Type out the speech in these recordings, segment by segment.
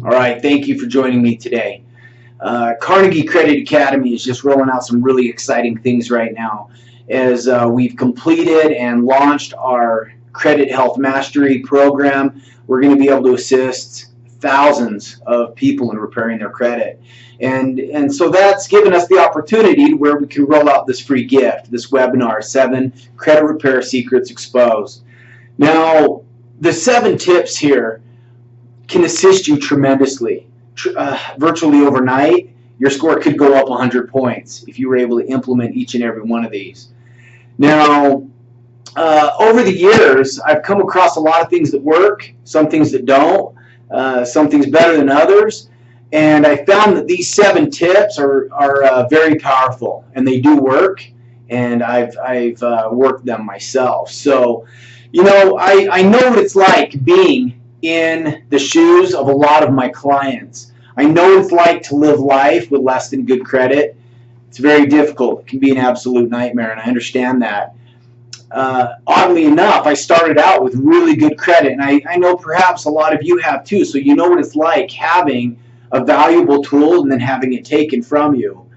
All right, thank you for joining me today. Carnegie Credit Academy is just rolling out some really exciting things right now as we've completed and launched our Credit Health Mastery program. We're going to be able to assist thousands of people in repairing their credit. And so that's given us the opportunity where we can roll out this free gift, this webinar, 7 Credit Repair Secrets Exposed. Now, the 7 tips here can assist you tremendously. Virtually overnight, your score could go up 100 points if you were able to implement each and every one of these. Now, over the years, I've come across a lot of things that work, some things that don't, some things better than others, and I found that these 7 tips are very powerful, and they do work, and I've worked them myself. So, you know, I know what it's like being in the shoes of a lot of my clients. I know what it's like to live life with less than good credit. It's very difficult. It can be an absolute nightmare, and I understand that. Oddly enough, I started out with really good credit, and I know perhaps a lot of you have too, so you know what it's like having a valuable tool and then having it taken from you.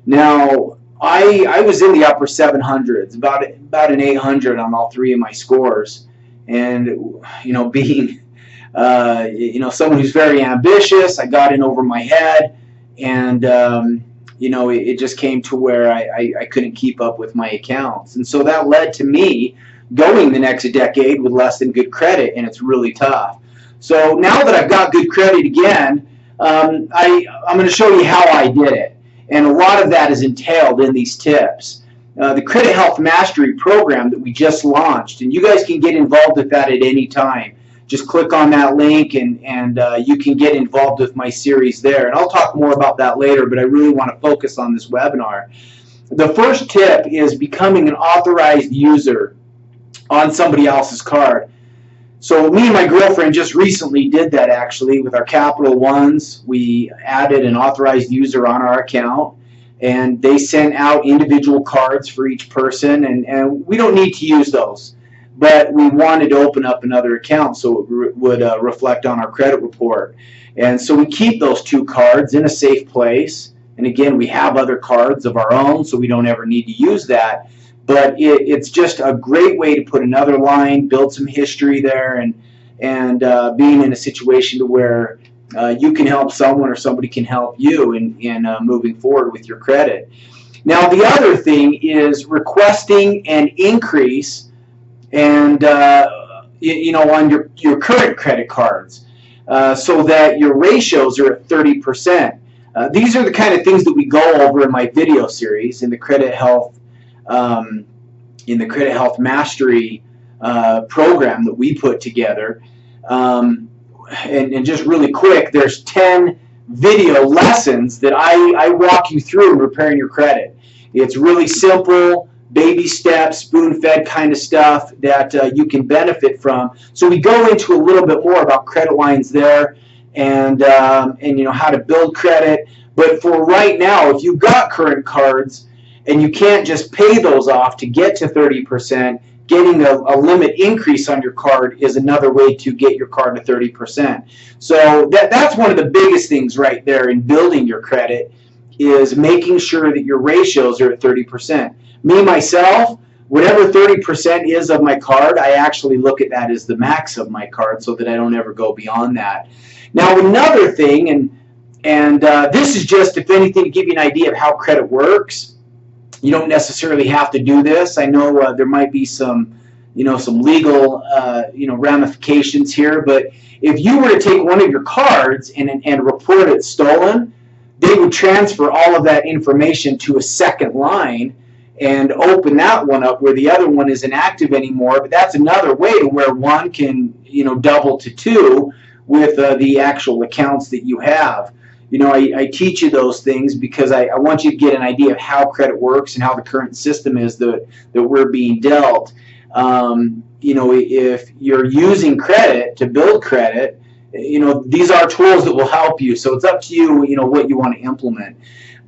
Now, I was in the upper 700s, about an 800 on all 3 of my scores, and you know, being someone who's very ambitious, I got in over my head, and you know, it just came to where I couldn't keep up with my accounts, and so that led to me going the next decade with less than good credit, and it's really tough. So now that I've got good credit again, I'm going to show you how I did it, and a lot of that is entailed in these tips. The Credit Health Mastery program that we just launched, and you guys can get involved with that at any time. Just click on that link and you can get involved with my series there. And I'll talk more about that later, but I really want to focus on this webinar. The first tip is becoming an authorized user on somebody else's card. So me and my girlfriend just recently did that actually with our Capital Ones. We added an authorized user on our account, and they sent out individual cards for each person, and we don't need to use those. But we wanted to open up another account so it would reflect on our credit report. And so we keep those 2 cards in a safe place. And again, we have other cards of our own, so we don't ever need to use that. But it's just a great way to put another line, build some history there, and being in a situation to where you can help someone or somebody can help you in moving forward with your credit. Now, the other thing is requesting an increase and you know, on your current credit cards, so that your ratios are at 30%. These are the kind of things that we go over in my video series in the Credit Health Mastery program that we put together. And just really quick, there's 10 video lessons that I walk you through in repairing your credit. It's really simple, baby steps, spoon-fed kind of stuff that you can benefit from. So we go into a little bit more about credit lines there, and you know, how to build credit. But for right now, if you've got current cards and you can't just pay those off to get to 30%, getting a limit increase on your card is another way to get your card to 30%. So that's one of the biggest things right there in building your credit, is making sure that your ratios are at 30%. Me, myself, whatever 30% is of my card, I actually look at that as the max of my card so that I don't ever go beyond that. Now, another thing, and this is just, if anything, to give you an idea of how credit works. You don't necessarily have to do this. I know there might be some legal ramifications here, but if you were to take one of your cards and report it stolen, they would transfer all of that information to a second line and open that one up where the other one isn't active anymore. But that's another way to where one can, you know, double to 2 with the actual accounts that you have. You know, I teach you those things because I want you to get an idea of how credit works and how the current system is that we're being dealt. You know, if you're using credit to build credit, you know, these are tools that will help you. So it's up to you, you know, what you want to implement.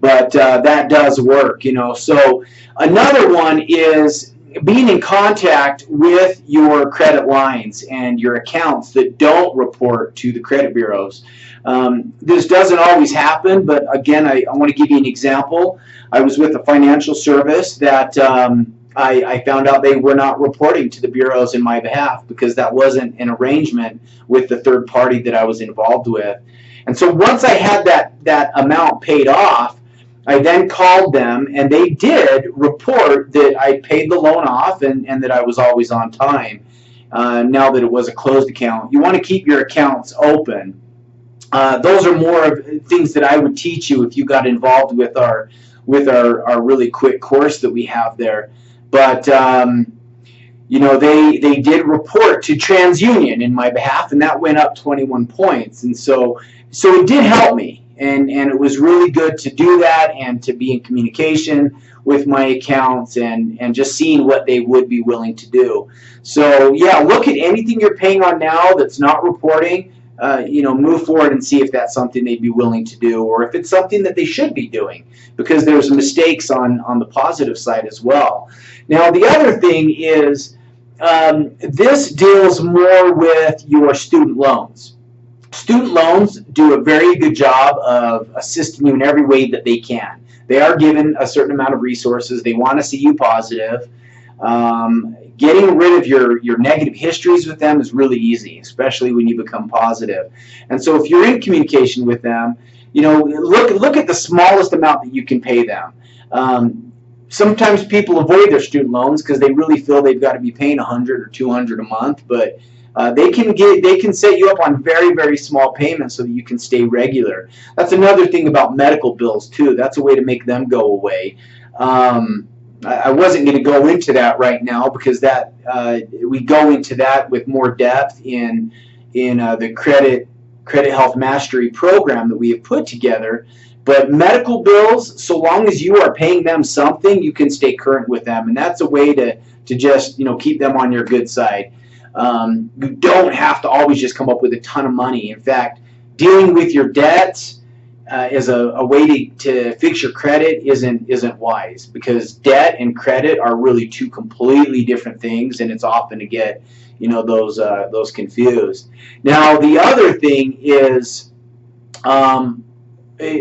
But that does work, you know. So another one is being in contact with your credit lines and your accounts that don't report to the credit bureaus. This doesn't always happen, but again, I want to give you an example. I was with a financial service that I found out they were not reporting to the bureaus in my behalf because that wasn't an arrangement with the third party that I was involved with. And so once I had that amount paid off, I then called them, and they did report that I paid the loan off and that I was always on time. Now that it was a closed account, you want to keep your accounts open. Those are more of things that I would teach you if you got involved with our really quick course that we have there. But you know, they did report to TransUnion in my behalf, and that went up 21 points. And so it did help me. And it was really good to do that and to be in communication with my accounts and just seeing what they would be willing to do. So yeah, look at anything you're paying on now that's not reporting. You know, move forward and see if that's something they'd be willing to do, or if it's something that they should be doing, because there's mistakes on the positive side as well. Now the other thing is this deals more with your student loans. Student loans do a very good job of assisting you in every way that they can. They are given a certain amount of resources. They want to see you positive. Getting rid of your negative histories with them is really easy, especially when you become positive. And so if you're in communication with them, you know, look at the smallest amount that you can pay them. Sometimes people avoid their student loans because they really feel they've got to be paying $100 or $200 a month, but they can set you up on very, very small payments so that you can stay regular. That's another thing about medical bills too. That's a way to make them go away. I wasn't going to go into that right now because that we go into that with more depth in the Credit Health Mastery program that we have put together. But medical bills, so long as you are paying them something, you can stay current with them, and that's a way to just, you know, keep them on your good side. You don't have to always just come up with a ton of money. In fact, dealing with your debts as a way to fix your credit isn't wise, because debt and credit are really two completely different things, and it's often to get, you know, those confused. Now the other thing is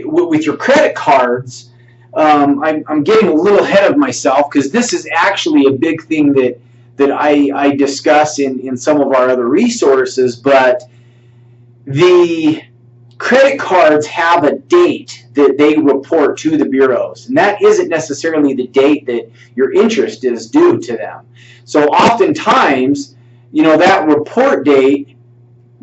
with your credit cards, I'm getting a little ahead of myself because this is actually a big thing that I discuss in some of our other resources, but the credit cards have a date that they report to the bureaus, and that isn't necessarily the date that your interest is due to them. So oftentimes, you know, that report date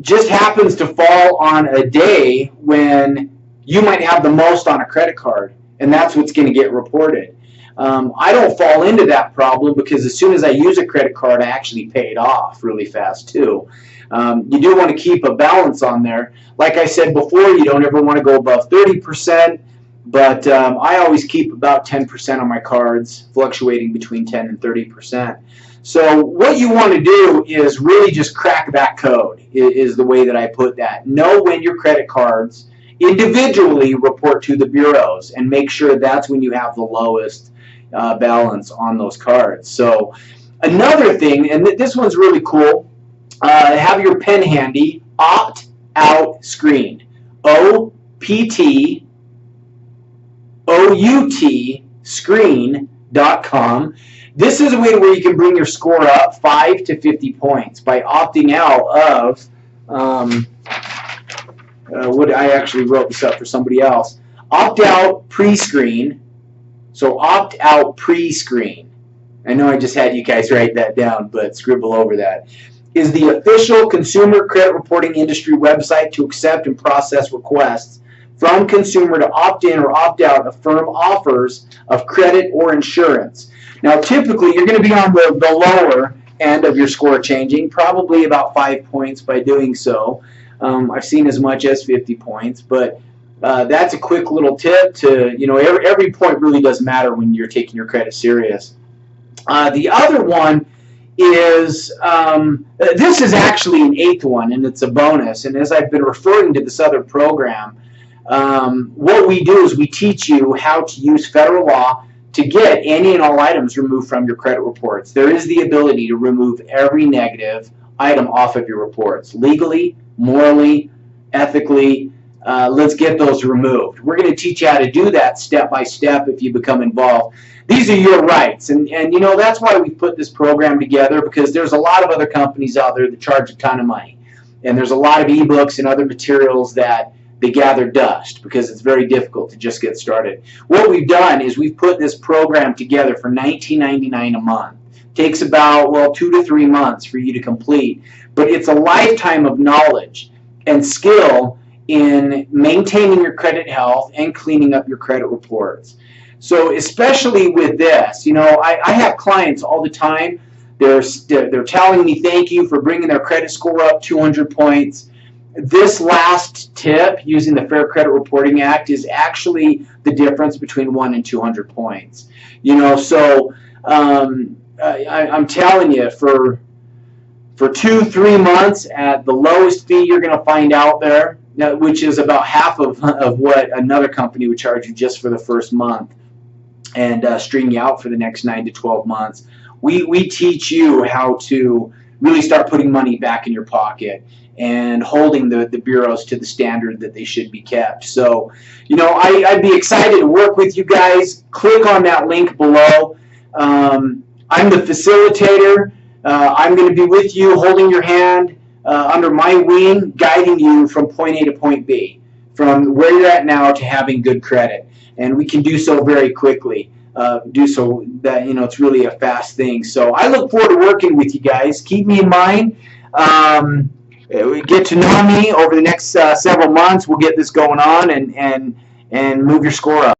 just happens to fall on a day when you might have the most on a credit card, and that's what's going to get reported. I don't fall into that problem because as soon as I use a credit card, I actually pay it off really fast too. You do want to keep a balance on there. Like I said before, you don't ever want to go above 30%, but I always keep about 10% on my cards, fluctuating between 10 and 30%. So what you want to do is really just crack that code, is the way that I put that. Know when your credit cards individually report to the bureaus, and make sure that's when you have the lowest balance on those cards. So another thing, and this one's really cool, have your pen handy, opt-out screen, OPTOUT screen.com. This is a way where you can bring your score up 5 to 50 points by opting out of what I actually wrote this up for somebody else. Opt out pre-screen. So opt out pre-screen. I know I just had you guys write that down, but scribble over that. Is the official consumer credit reporting industry website to accept and process requests from consumer to opt in or opt out of firm offers of credit or insurance. Now, typically, you're going to be on the lower end of your score changing, probably about 5 points by doing so. I've seen as much as 50 points, but that's a quick little tip to, you know, every point really does matter when you're taking your credit serious. The other one is, this is actually an 8th one, and it's a bonus. And as I've been referring to this other program, what we do is we teach you how to use federal law to get any and all items removed from your credit reports. There is the ability to remove every negative item off of your reports, legally, morally, ethically. Let's get those removed. We're going to teach you how to do that step by step if you become involved. These are your rights, and you know, that's why we put this program together, because there's a lot of other companies out there that charge a ton of money, and there's a lot of ebooks and other materials that they gather dust because it's very difficult to just get started. What we've done is we've put this program together for $19.99 a month. It takes about, well, 2 to 3 months for you to complete, but it's a lifetime of knowledge and skill in maintaining your credit health and cleaning up your credit reports. So especially with this, you know, I have clients all the time. They're telling me thank you for bringing their credit score up 200 points. This last tip, using the Fair Credit Reporting Act, is actually the difference between 1 and 200 points. You know, so I'm telling you, for 2-3 months at the lowest fee you're going to find out there, which is about half of what another company would charge you just for the first month, and string you out for the next 9 to 12 months. We teach you how to really start putting money back in your pocket and holding the bureaus to the standard that they should be kept. So, you know, I'd be excited to work with you guys. Click on that link below. I'm the facilitator. I'm going to be with you, holding your hand under my wing, guiding you from point A to point B, from where you're at now to having good credit. And we can do so very quickly. Do so that, you know, it's really a fast thing. So I look forward to working with you guys. Keep me in mind. Get to know me over the next several months. We'll get this going on and move your score up.